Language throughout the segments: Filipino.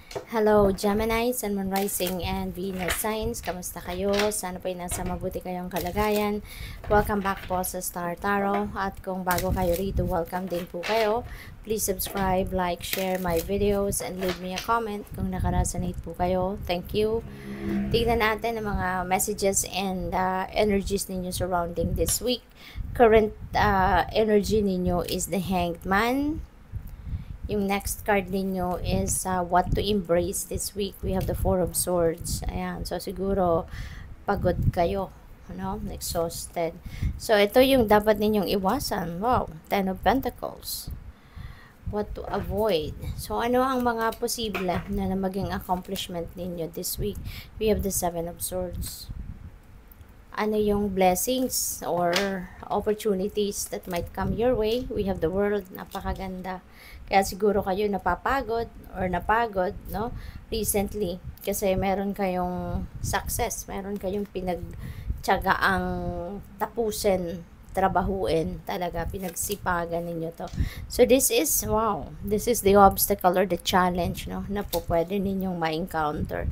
Hello, Gemini, Sun, Moon Rising, and Venus Signs. Kamusta kayo? Sana po'y nasa mabuti kayong kalagayan. Welcome back po sa Star Tarot. At kung bago kayo rito, welcome din po kayo. Please subscribe, like, share my videos, and leave me a comment kung nakaresonate po kayo. Thank you. Tignan natin ang mga messages and energies ninyo surrounding this week. Current energy ninyo is the Hanged Man. Yung next card ninyo is what to embrace this week. We have the Four of Swords. Ayan. So, siguro, pagod kayo. Ano? Exhausted. So, ito yung dapat ninyong iwasan. Wow. Ten of Pentacles. What to avoid. So, ano ang mga posible na maging accomplishment ninyo this week? We have the Seven of Swords. Ano yung blessings or opportunities that might come your way? We have the World. Napakaganda. Kaya siguro kayo napapagod or napagod, no? Recently. Kasi meron kayong success. Meron kayong pinagtiyagaang tapusin, trabahuin. Talaga, pinagsipagan ninyo to. So, this is, wow. This is the obstacle or the challenge, no? Na po pwede ninyong ma-encounter.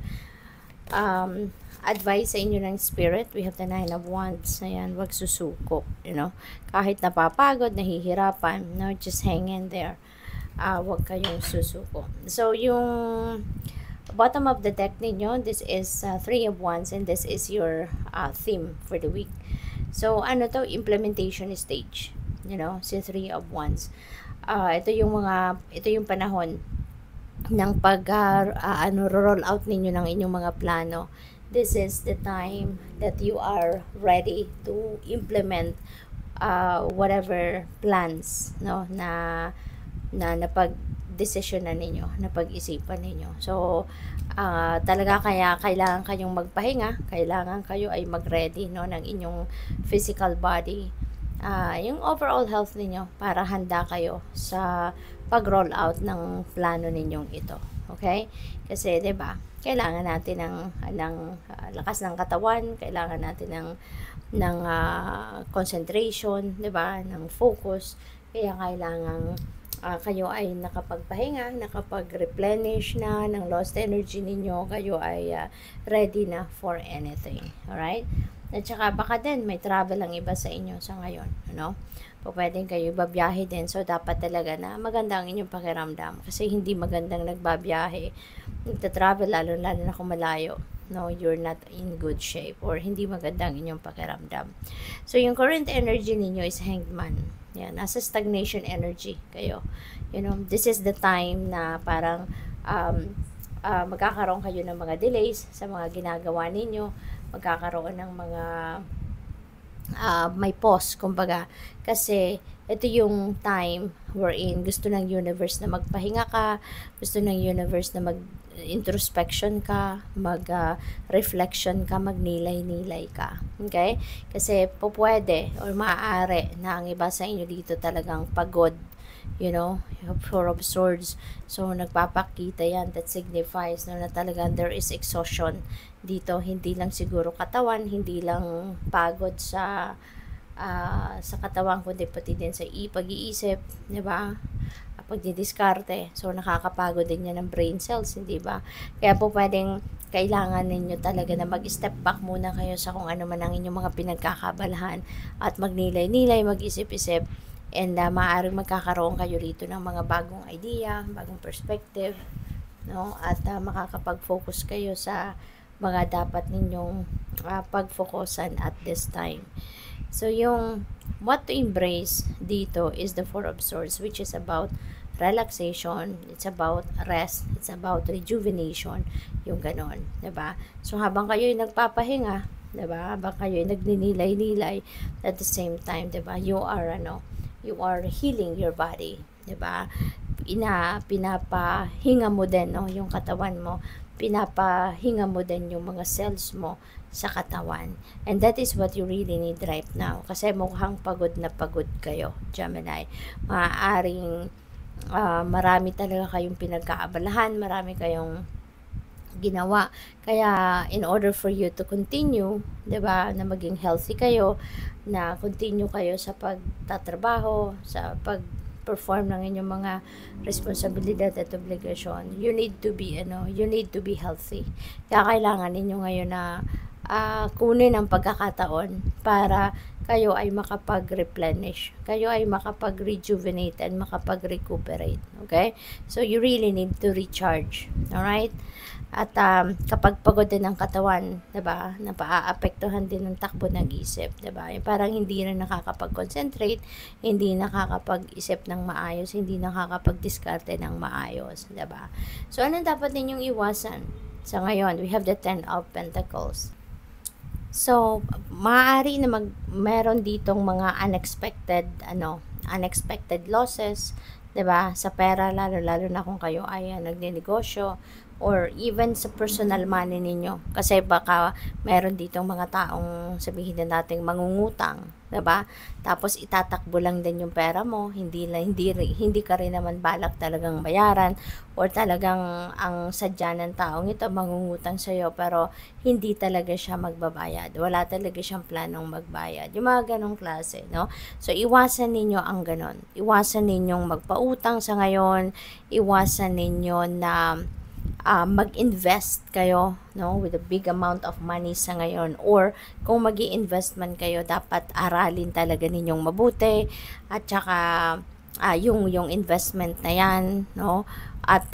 Advice sa inyo ng spirit, we have the Nine of Wands. Ayan, wag susuko, you know. Kahit napapagod, nahihirapan, no? Just hang in there. Wag kayong susuko. So, yung bottom of the deck ninyo, this is Three of Wands and this is your theme for the week. So, ano to? Implementation stage. You know, si Three of Wands. Ito yung panahon ng roll out ninyo ng inyong mga plano. This is the time that you are ready to implement whatever plans, no, na napag-desisyonan ninyo, napag-isipan ninyo. So, talaga kaya kailangan kayong magpahinga, kailangan kayo ay mag-ready, no, ng inyong physical body, yung overall health ninyo para handa kayo sa pag-roll out ng plano ninyong ito. Okay? Kasi, 'di ba? Kailangan natin ng lakas ng katawan, kailangan natin ng concentration, 'di ba? Ng focus. Kaya kailangan kayo ay nakapagpahinga, nakapag-replenish na ng lost energy ninyo, kayo ay ready na for anything. Alright? At saka baka din may travel ang iba sa inyo sa ngayon, ano? Pwedeng kayo babiyahe din, so dapat talaga na maganda ang inyong pakiramdam kasi hindi magandang nagbabiyahe, nagta-travel lalo na kung malayo. No, you're not in good shape or hindi maganda ang inyong pakiramdam. So, yung current energy ninyo is Hanged Man. Yan, nasa stagnation energy kayo. You know, this is the time na parang magkakaroon kayo ng mga delays sa mga ginagawa ninyo, magkakaroon ng mga may pause, kumbaga. Kasi, ito yung time wherein gusto ng universe na magpahinga ka, gusto ng universe na mag-introspection ka, mag-reflection ka, magnilay-nilay ka. Okay? Kasi, pwede or maaari na ang iba sa inyo dito talagang pagod. You know, Four of Swords. So, nagpapakita yan. That signifies na talagang there is exhaustion dito. Hindi lang siguro katawan, hindi lang pagod sa katawan, kundi pati din sa pag-iisip, di ba? Pagdidiskarte. So, nakakapagod din yan ng brain cells, hindi ba? Kaya po pwedeng kailangan ninyo talaga na mag-step back muna kayo sa kung ano man ang inyong mga pinagkakabalahan at magnilay-nilay, mag-isip-isip. And maaaring magkakaroon kayo rito ng mga bagong idea, bagong perspective, no? At makakapag-focus kayo sa mga dapat ninyong pag-focusan at this time. So, yung what to embrace dito is the Four of Swords, which is about relaxation, it's about rest, it's about rejuvenation, yung ganon, diba? So, habang kayo ay nagpapahinga, diba? Habang kayo ay nagninilay-nilay, at the same time, diba? You are healing your body, 'di ba? Pinapahinga mo din, no, yung katawan mo. Pinapahinga mo din yung mga cells mo sa katawan. And that is what you really need right now. Kasi mukhang pagod na pagod kayo, Gemini. Maaaring marami talaga kayong pinagkaabalahan, marami kayong ginawa. Kaya, in order for you to continue, 'di ba, na maging healthy kayo, na continue kayo sa pagtatrabaho, sa pag-perform ng inyong mga responsibilidad at obligasyon, you need to be healthy. Kaya kailangan ninyo ngayon na kunin ang pagkakataon para kayo ay makapag-replenish, kayo ay makapag-rejuvenate and makapag-recuperate. Okay? So, you really need to recharge. Alright? At kapag pagod din ang katawan, 'di ba? Napaaapektuhan din ng takbo ng isip, 'di ba? Parang hindi na nakakapag-concentrate, hindi nakakapag-isip ng maayos, hindi nakakapag-diskarte ng maayos, 'di ba? So ano dapat ninyong iwasan? Sa ngayon, we have the 10 of Pentacles. So, maaari na meron ditong mga unexpected losses, 'di ba? Sa pera, lalo na kung kayo ay nagnenegosyo, or even sa personal money ninyo, kasi baka meron ditong mga taong sabihin na nating mangungutang, 'di ba? Tapos itatakbo lang din yung pera mo, hindi ka rin naman balak talagang bayaran, or talagang ang sadya ng taong ito mangungutang sa iyo pero hindi talaga siya magbabayad, wala talaga siyang planong magbayad, yung mga ganong klase, no? So iwasan ninyo ang ganon, iwasan ninyong magpautang sa ngayon, iwasan ninyo na mag-invest kayo, no, with a big amount of money sa ngayon, or kung mag-i-invest man kayo, dapat aralin talaga ninyong mabuti, at saka yung investment na yan, no, at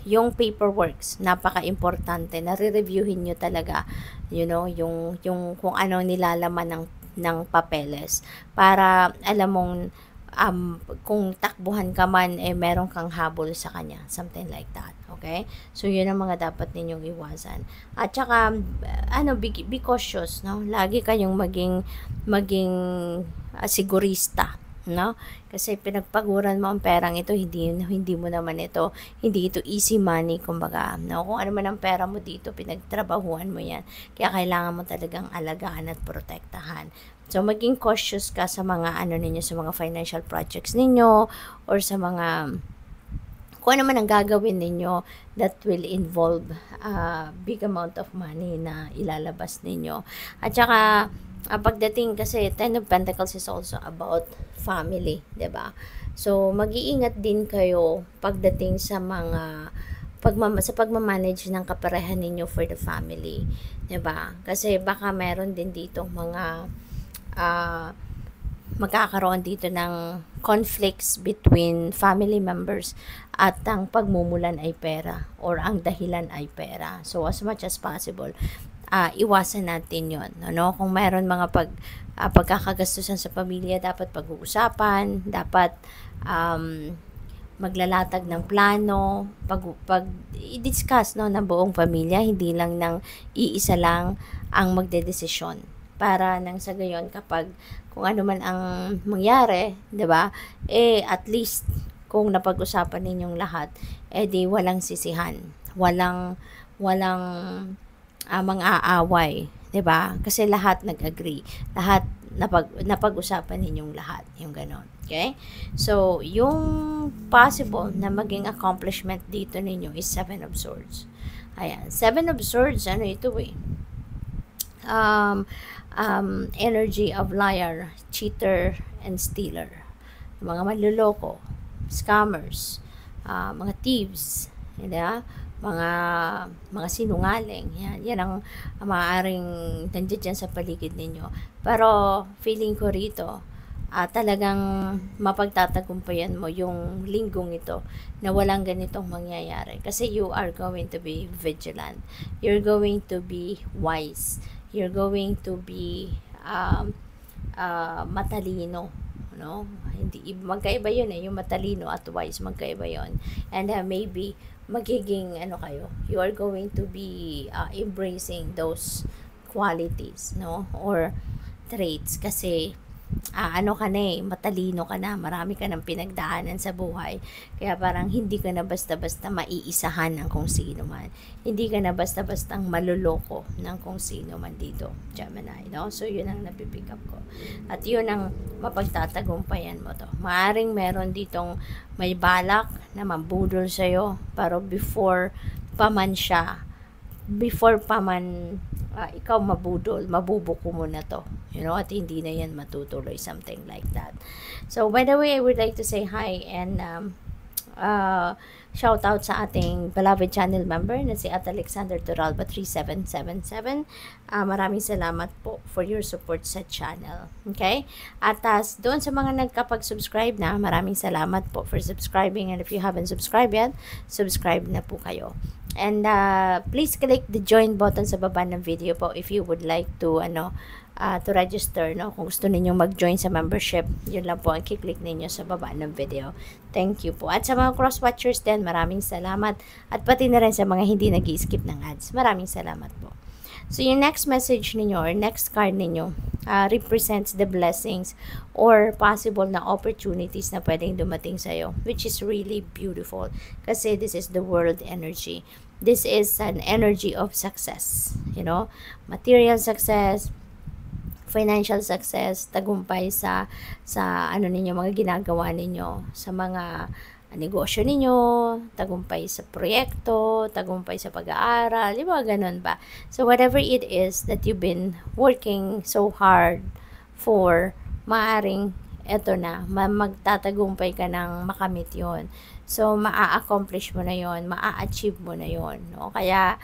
yung paperworks, napaka-importante, nare-reviewin nyo talaga, yung kung ano nilalaman ng papeles, para alam mong kung takbuhan ka man, meron kang habol sa kanya, something like that. Okay? So, yun ang mga dapat ninyong iwasan. At saka, be cautious, no? Lagi kayong maging sigurista, no? Kasi pinagpaguran mo ang perang ito, hindi mo naman ito, hindi ito easy money, kumbaga, no? Kung ano man ang pera mo dito, pinagtrabahuan mo yan. Kaya kailangan mo talagang alagaan at protektahan. So, maging cautious ka sa mga sa mga financial projects ninyo, or sa mga kung ano man ang gagawin ninyo that will involve big amount of money na ilalabas ninyo. At saka, pagdating, kasi 10 of Pentacles is also about family, 'di ba? So, mag-iingat din kayo pagdating sa mga pagmamanage ng kaparehan ninyo for the family, 'di ba? Kasi baka meron din dito mga magkakaroon dito ng conflicts between family members, at ang pagmumulan ay pera, or ang dahilan ay pera. So, as much as possible, iwasan natin yon, no? Kung mayroon mga pagkakagastusan sa pamilya, dapat pag-uusapan, dapat maglalatag ng plano, i-discuss, no, ng buong pamilya, hindi lang ng iisa lang ang magdedesisyon, para nang sa gayon, kapag kung ano man ang mangyari, 'di ba? At least kung napag-usapan ninyong lahat, di walang sisihan, walang mang-aaway, 'di ba? Kasi lahat nag-agree, lahat napag-usapan ninyong lahat, yung ganon. Okay? So, yung possible na maging accomplishment dito ninyo is 7 of Swords. Ayan, 7 of Swords, ito energy of liar, cheater, and stealer. Mga manluloko, scammers, mga thieves, mga sinungaling. Yan ang maaaring nandiyan dyan sa paligid ninyo. Pero feeling ko rito, talagang mapagtatagumpayan mo yung linggong ito na walang ganitong mangyayari. Kasi you are going to be vigilant. You're going to be wise. You're going to be matalino, no? Hindi magkaiba 'yun, yung matalino at wise, magkaiba 'yun. And maybe magiging you are going to be embracing those qualities, no, or traits, kasi matalino ka na, marami ka ng pinagdaanan sa buhay, kaya parang hindi ka na basta-basta maiisahan ng kung sino man, hindi ka na basta-bastang maluloko ng kung sino man dito, Gemini, no? So, yun ang napipick up ko, at yun ang mapagtatagumpayan mo to. Maaring meron ditong may balak na mambudol sa'yo, pero before pa man siya, before pa man ikaw mabudol, mabubuko mo na to, at hindi na yan matutuloy, something like that. So by the way, I would like to say hi and shout out sa ating beloved channel member na si at Alexander Turalba 3777. Maraming salamat po for your support sa channel. Okay? At doon sa mga nagkapag-subscribe na, maraming salamat po for subscribing, and if you haven't subscribed yet, subscribe na po kayo. And please click the join button sa baba ng video po if you would like to register, kung gusto ninyong mag-join sa membership. Yun lang po ang kiklik ninyo sa baba ng video. Thank you po. At sa mga cross-watchers din, maraming salamat. At pati na rin sa mga hindi nag-skip ng ads, maraming salamat po. So yung next message ninyo or next card ninyo represents the blessings or possible na opportunities na pwedeng dumating sa'yo, which is really beautiful kasi this is the world energy. This is an energy of success, material success, financial success, tagumpay sa ninyo, mga ginagawa ninyo, sa mga negosyo ninyo, tagumpay sa proyekto, tagumpay sa pag-aaral, ganun ba? So whatever it is that you've been working so hard for, maaring eto na, magtatagumpay ka ng makamit yon. So maa-accomplish mo na yon, maa-achieve mo na yon, Kaya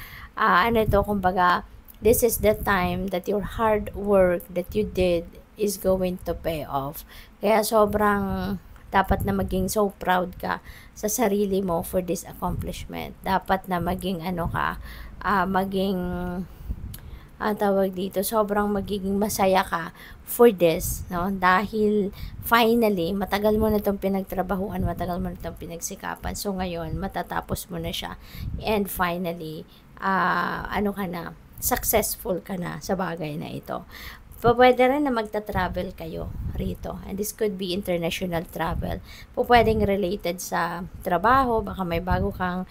kumbaga, this is the time that your hard work that you did is going to pay off. Kaya sobrang dapat na maging so proud ka sa sarili mo for this accomplishment. Dapat na maging tawag dito, sobrang magiging masaya ka for this, dahil finally, matagal mo na itong pinagtrabahuan, matagal mo na itong pinagsikapan. So ngayon, matatapos mo na siya. And finally, successful ka na sa bagay na ito. Pwede rin na magta-travel kayo rito. And this could be international travel. Pwedeng related sa trabaho, baka may bago kang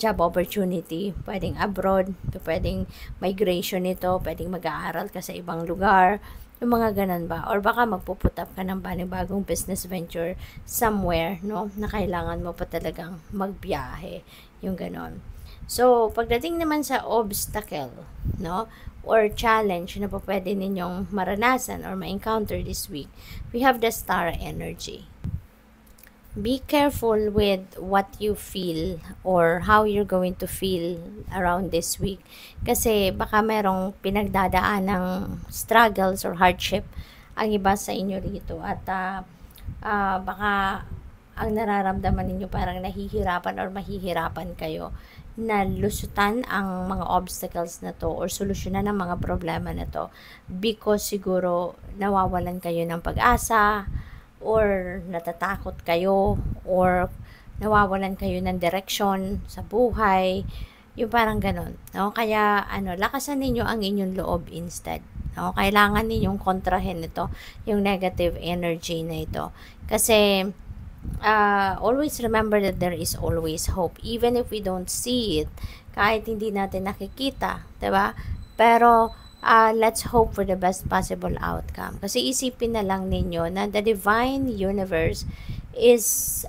job opportunity. Pwedeng abroad, pwedeng migration ito, pwedeng mag-aaral ka sa ibang lugar, yung mga ganun ba. Or baka magpuput up ka ng bagong business venture somewhere, na kailangan mo pa talagang magbiyahe. Yung ganun. So, pagdating naman sa obstacle, or challenge na pwede ninyong maranasan or ma-encounter this week, we have the star energy. Be careful with what you feel or how you're going to feel around this week. Kasi baka merong pinagdadaan ng struggles or hardship ang iba sa inyo rito. At baka ang nararamdaman ninyo parang nahihirapan or mahihirapan kayo na lusutan ang mga obstacles na to or solusyonan ang mga problema na to because siguro nawawalan kayo ng pag-asa or natatakot kayo or nawawalan kayo ng direction sa buhay, yung parang ganun, kaya lakasan ninyo ang inyong loob instead, kailangan ninyong kontrahin ito, yung negative energy na ito, kasi always remember that there is always hope even if we don't see it, kahit hindi natin nakikita, diba? Pero let's hope for the best possible outcome, kasi isipin na lang ninyo na the divine universe is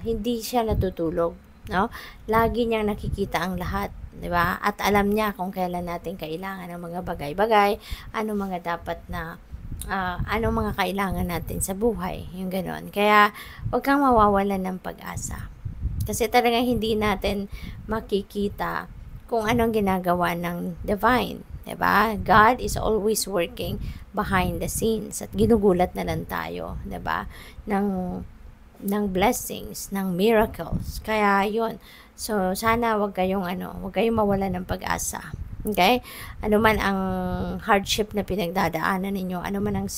hindi siya natutulog, lagi niyang nakikita ang lahat, diba? At alam niya kung kailan natin kailangan ng mga bagay-bagay, ano mga dapat na anong mga kailangan natin sa buhay, yung gano'n. Kaya, huwag kang mawawalan ng pag-asa. Kasi talagang hindi natin makikita kung anong ginagawa ng divine, diba? God is always working behind the scenes at ginugulat na lang tayo, diba? Ng blessings, ng miracles. Kaya, yun. So, sana huwag kayong mawalan ng pag-asa. Okay? Ano man ang hardship na pinagdadaanan ninyo, ano man ang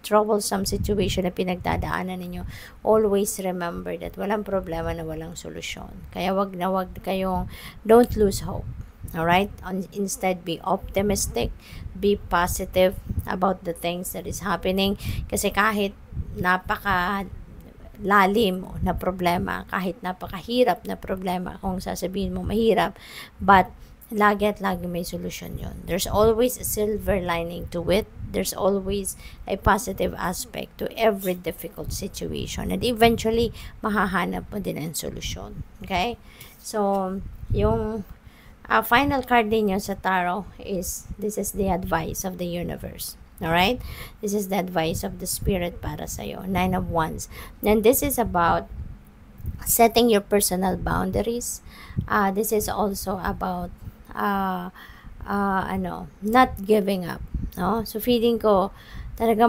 troublesome situation na pinagdadaanan ninyo, always remember that walang problema na walang solusyon. Kaya wag kayong, don't lose hope. Alright? Instead, be optimistic, be positive about the things that is happening. Kasi kahit lalim na problema, kahit napakahirap na problema, kung sasabihin mo mahirap, but lagi at lagi may solusyon yon. There's always a silver lining to it. There's always a positive aspect to every difficult situation. And eventually, mahahanap mo din ang solusyon. Okay? So, yung final card ninyo sa tarot is, this is the advice of the universe. Alright? This is the advice of the spirit para sa'yo. 9 of Wands. And this is about setting your personal boundaries. This is also about not giving up, no? So feeling ko talaga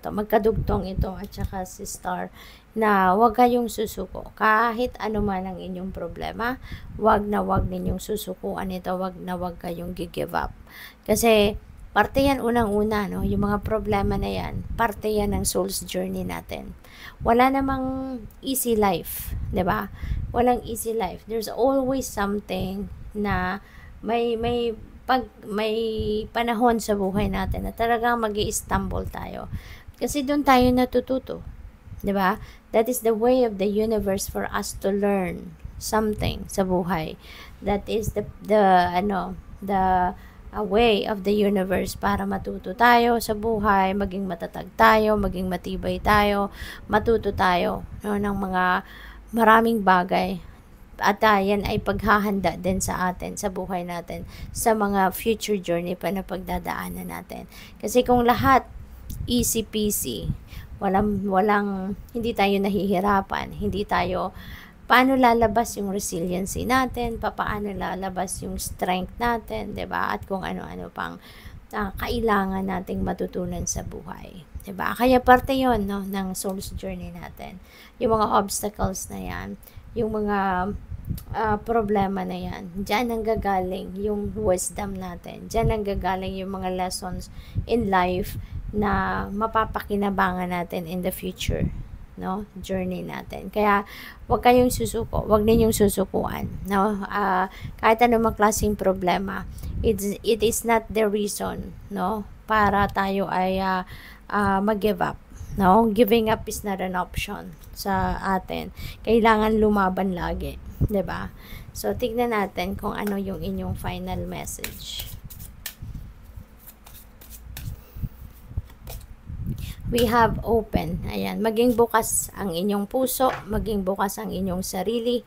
magkadugtong ito at saka si Star, na huwag kayong susuko kahit ano man ang inyong problema. Huwag ninyong susukuan ito, huwag kayong give up, kasi parte yan unang-una, no? Yung mga problema na yan, parte yan ng soul's journey natin. Wala namang easy life, 'di ba? Walang easy life. There's always something na may panahon sa buhay natin na talagang magi-stumble tayo. Kasi doon tayo natututo, 'di ba? That is the way of the universe for us to learn something sa buhay. That is the way of the universe para matuto tayo sa buhay, maging matatag tayo, maging matibay tayo, matuto tayo, no, ng mga maraming bagay. At yan ay paghahanda din sa atin, sa buhay natin, sa mga future journey pa na pagdadaanan natin. Kasi kung lahat easy peasy, hindi tayo nahihirapan, paano lalabas yung resiliency natin, paano lalabas yung strength natin, 'di ba? At kung ano-ano pang kailangan nating matutunan sa buhay, 'di ba? Kaya parte 'yon, no, ng soul's journey natin. Yung mga obstacles na 'yan, yung mga problema na 'yan, diyan nanggagaling yung wisdom natin. Diyan nanggagaling yung mga lessons in life na mapapakinabangan natin in the future, no, journey natin. Kaya huwag kayong susuko, huwag ninyong susukuan, no. Kahit anumang klaseng problema, it is not the reason, no, para tayo ay mag-give up, no. Giving up is not an option sa atin. Kailangan lumaban lagi, 'di ba? So tignan natin kung ano yung inyong final message. We have open. Ayan, maging bukas ang inyong puso, maging bukas ang inyong sarili.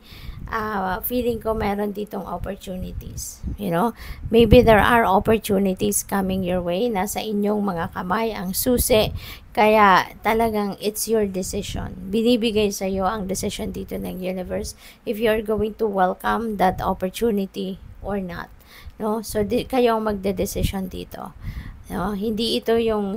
Feeling ko meron ditong opportunities. You know, maybe there are opportunities coming your way. Nasa inyong mga kamay ang susi. Kaya talagang it's your decision. Binibigay sa iyo ang decision dito ng universe if you're going to welcome that opportunity or not. No? So kayo ang magde-decision dito. No, hindi ito yung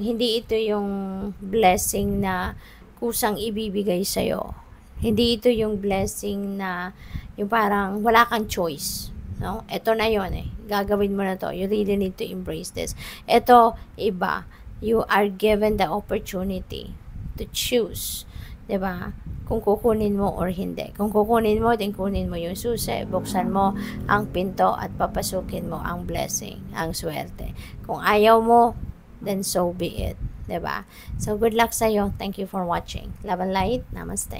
blessing na kusang ibibigay sa iyo. Hindi ito yung blessing na yung parang wala kang choice, no? Ito na 'yon eh. Gagawin mo na 'to. You really need to embrace this. Ito iba. You are given the opportunity to choose, 'di ba? Kung kukunin mo or hindi. Kung kukunin mo, din kunin mo yung susi, buksan mo ang pinto at papasukin mo ang blessing, ang swerte. Kung ayaw mo, then so be it, 'di ba? So good luck sa iyo. Thank you for watching. Love and light. Namaste.